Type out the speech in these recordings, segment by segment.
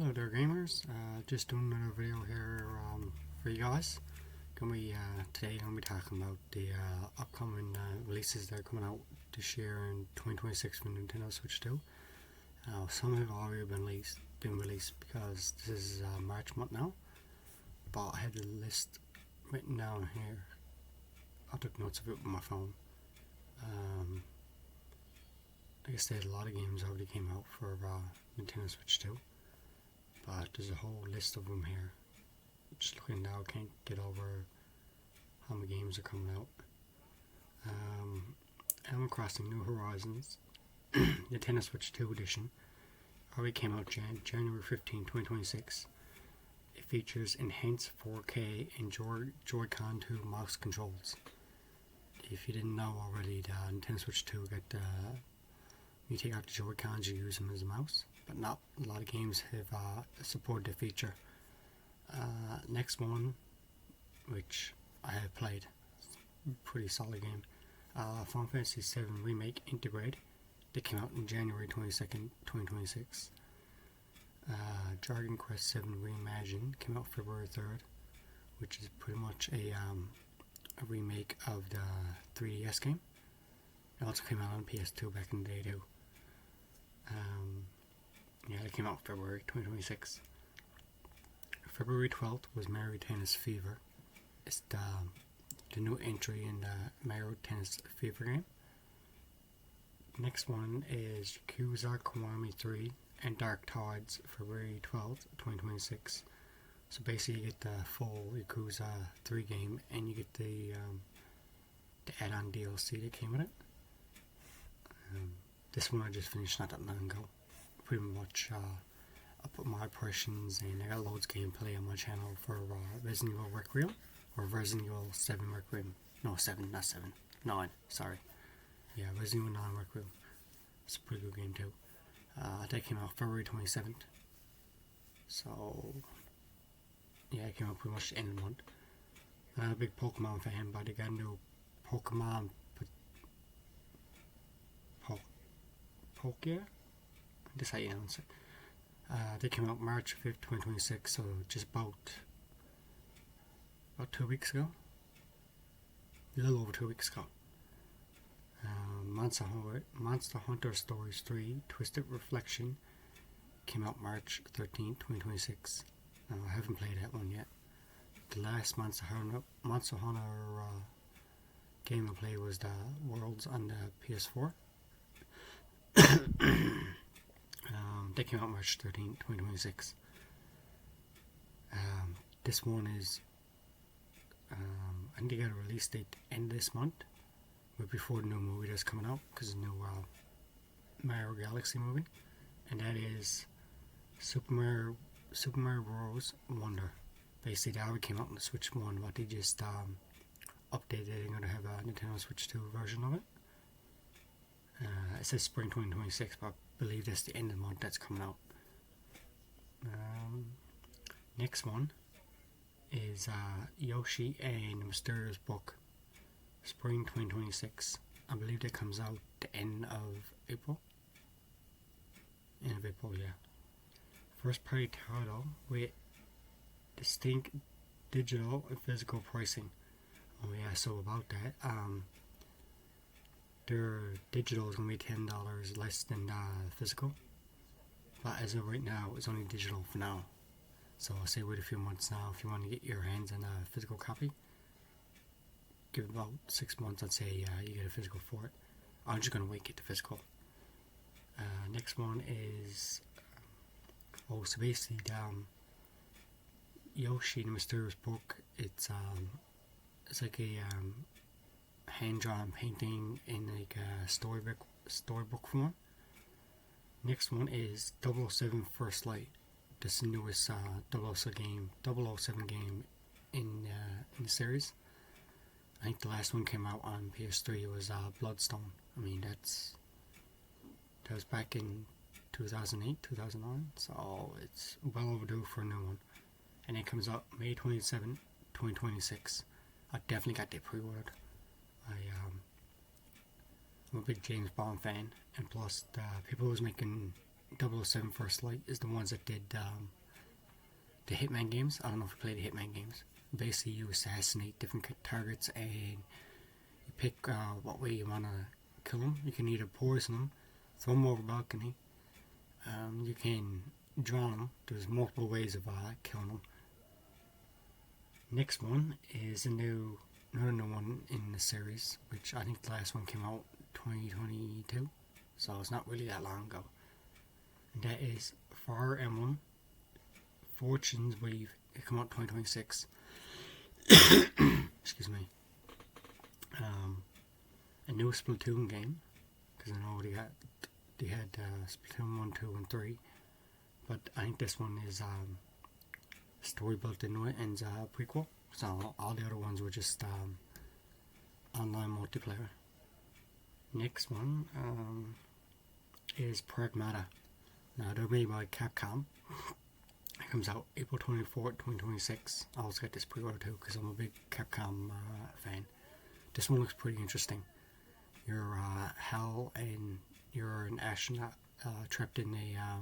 Hello there gamers, just doing another video here for you guys. Today I'm going to be talking about the upcoming releases that are coming out this year in 2026 for Nintendo Switch 2. Some have already been released because this is March month now, but I have the list written down here. I took notes of it with my phone. Like I said, a lot of games already came out for Nintendo Switch 2. But there's a whole list of them here. Just looking now, I can't get over how many games are coming out. Animal Crossing New Horizons, Nintendo Switch 2 edition, already came out January 15, 2026. It features enhanced 4K and Joy-Con 2 mouse controls. If you didn't know already, the Nintendo Switch 2 got you take out the Joy-Cons, you use them as a mouse. But not a lot of games have supported the feature. Next one, which I have played, pretty solid game. Final Fantasy VII Remake Integrate. They came out on January 22nd, 2026. Dragon Quest VII Reimagine came out February 3rd, which is pretty much a remake of the 3DS game. It also came out on PS2 back in the day too. Yeah, it came out February 2026. February 12th was Mario Tennis Fever. It's the new entry in the Mario Tennis Fever game. Next one is Yakuza Kiwami 3 and Dark Tides, February 12th, 2026. So basically you get the full Yakuza 3 game and you get the add-on DLC that came with it. This one I just finished not that long ago. Pretty much I put my impressions and I got loads of gameplay on my channel for Resident Evil Requiem, or Resident Evil 7 Requiem. No, 7, not 7. 9, sorry. Yeah, Resident Evil 9 Requiem. It's a pretty good game too. That came out February 27th. So, yeah, it came out pretty much the end of the month. I'm not a big Pokemon fan, but they got a new Pokemon Pokia? That's how you announce it. They came out March 5th, 2026, so just about 2 weeks ago. A little over 2 weeks ago. Monster Hunter Stories 3 Twisted Reflection came out March 13th, 2026. I haven't played that one yet. The last Monster Hunter game I played was the Worlds on the PS4. They came out March 13th, 2026. This one is, I think they got a release date end of this month, but before the new movie that's coming out, because the new Mario Galaxy movie, and that is Super Mario Bros. Wonder. Basically, that already came out on the Switch 1, but they just updated. They're going to have a Nintendo Switch 2 version of it. It says spring 2026, but I believe that's the end of the month that's coming out. Next one is Yoshi and the Mysterious Book, spring 2026. I believe that comes out the end of April. End of April, yeah. First party title with distinct digital and physical pricing. Oh yeah, so about that, their digital is going to be $10 less than physical, but as of right now it's only digital for now. So I'll say wait a few months now if you want to get your hands on a physical copy. Give it about 6 months, I'd say you get a physical for it. I'm just going to wait to get the physical. Next one is so basically Yoshi the Mysterious Book. It's like a hand-drawn painting in like a storybook form. Next one is 007 First Light. This is the newest 007 game in the series. I think the last one came out on PS3 was Bloodstone. I mean that was back in 2008, 2009, so it's well overdue for a new one. And it comes out May 27, 2026. I definitely got that pre-ordered. I'm a big James Bond fan, and plus the people who's making 007 First Light is the ones that did the Hitman games. I don't know if you play the Hitman games. Basically, you assassinate different targets and you pick what way you want to kill them. You can either poison them, throw them over a balcony. You can drown them. There's multiple ways of killing them. Next one is another new one in the series, which I think the last one came out 2022, so it's not really that long ago. And that is Fire Emblem Fortune's Wave. It came out 2026. Excuse me. A new Splatoon game, because I know they had Splatoon 1, 2, and 3, but I think this one is story built into it and a prequel. So all the other ones were just online multiplayer. Next one is Pragmata. Now they're made by Capcom. It comes out April 24th, 2026. I also got this pre-order too because I'm a big Capcom fan. This one looks pretty interesting. You're Hal and you're an astronaut trapped in a I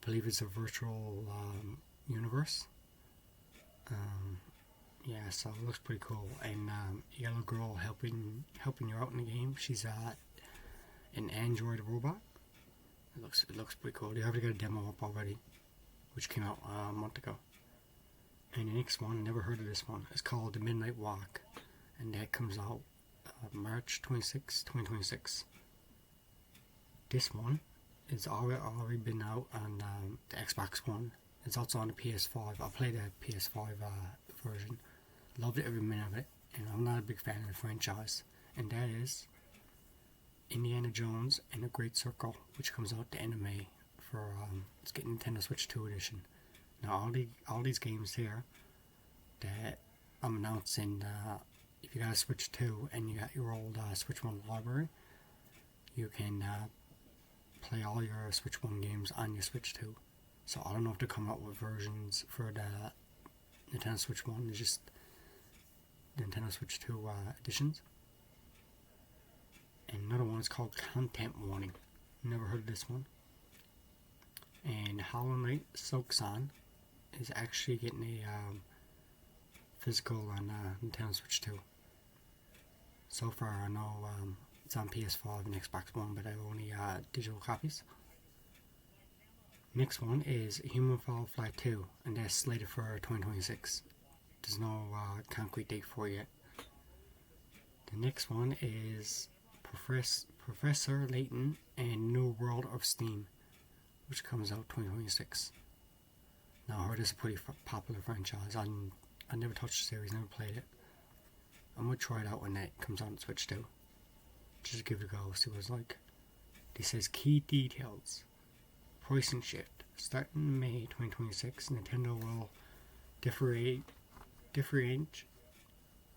believe it's a virtual universe. Yeah, so it looks pretty cool. And yellow girl helping you out in the game. She's an android robot. It looks pretty cool. They already got a demo up already, which came out a month ago. And the next one, never heard of this one. It's called The Midnight Walk, and that comes out March 26, 2026. This one is already been out on the Xbox One. It's also on the PS5. I played the PS5 version. Loved it every minute of it. And I'm not a big fan of the franchise. And that is Indiana Jones and the Great Circle, which comes out the end of May. It's getting Nintendo Switch 2 edition. Now all these games here that I'm announcing, if you got a Switch 2 and you got your old Switch 1 library, you can play all your Switch 1 games on your Switch 2. So I don't know if they come out with versions for the Nintendo Switch 1. It's just the Nintendo Switch 2 editions. And another one is called Content Warning. Never heard of this one. And Hollow Knight Silksong is actually getting a physical on Nintendo Switch 2. So far I know it's on PS5 and Xbox One, but I have only digital copies. Next one is Human Fall Flat 2, and that's slated for 2026. There's no concrete date for it yet. The next one is Professor Layton and New World of Steam, which comes out 2026. Now I heard it's a pretty popular franchise. I never touched the series, never played it. I'm going to try it out when that comes out on Switch 2. Just give it a go, see what it's like. It says key details. Pricing shift. Starting in May 2026, Nintendo will differentiate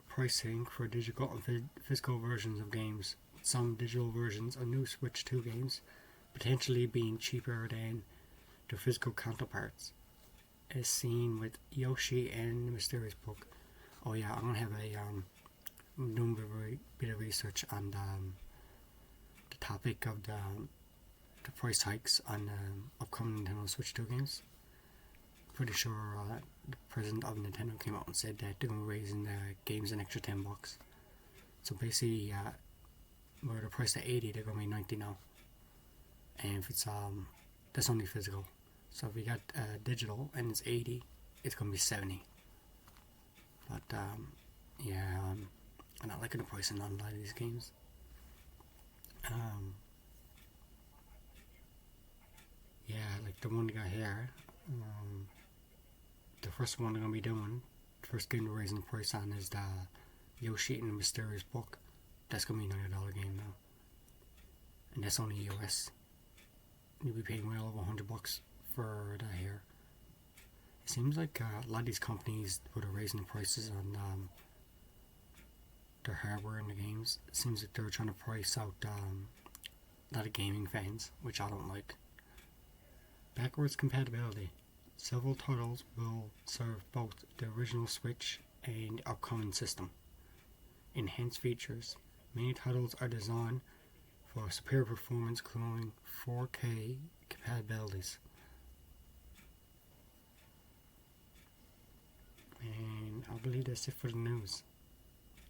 pricing for digital and physical versions of games. Some digital versions of new Switch 2 games potentially being cheaper than their physical counterparts, as seen with Yoshi and the Mysterious Book. Oh yeah, I'm gonna have I'm doing a bit of research on the topic of the price hikes on upcoming Nintendo Switch 2 games. Pretty sure the president of Nintendo came out and said that they're going to be raising the games an extra $10. So basically, where they're priced at 80, they're going to be 90 now. And if it's that's only physical. So if you got digital and it's 80, it's going to be 70. But yeah, I'm not liking the pricing on a lot of these games. Yeah, like the one we got here, the first one they're going to be doing, the first game they're raising the price on is the Yoshi and the Mysterious Book. That's going to be a $90 game now. And that's only US. You'll be paying well over $100 for that here. It seems like a lot of these companies that are raising the prices on their hardware in the games. It seems like they're trying to price out a lot of gaming fans, which I don't like. Backwards compatibility. Several titles will serve both the original Switch and upcoming system. Enhanced features. Many titles are designed for superior performance, including 4K compatibilities. And I believe that's it for the news.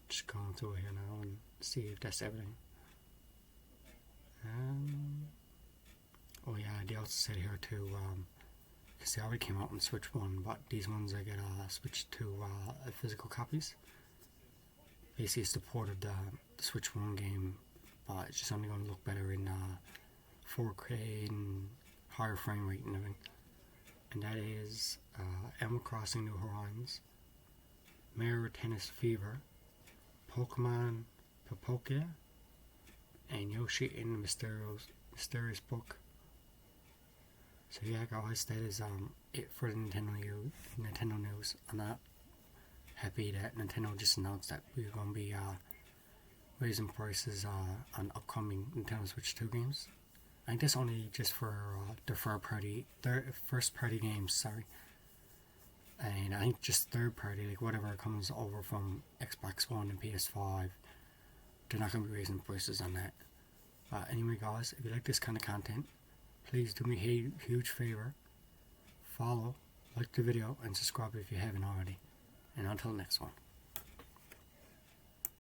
Just going through here now and see if that's everything. Oh yeah, they also said here too, because they already came out on Switch 1, but these ones I get switched to physical copies. Basically, it's the port of the Switch 1 game, but it's just only going to look better in 4K and higher frame rate and everything. And that is Animal Crossing New Horizons, Mario Tennis Fever, Pokemon Popokia, and Yoshi in the Mysterious Book. So yeah guys, that is it for the Nintendo news. I'm not happy that Nintendo just announced that we're going to be raising prices on upcoming Nintendo Switch 2 games. I think that's only just for the first party games, sorry. And I think just third party, like whatever comes over from Xbox One and PS5, they're not going to be raising prices on that. Anyway guys, if you like this kind of content, please do me a huge favor. Follow, like the video, and subscribe if you haven't already. And until next one.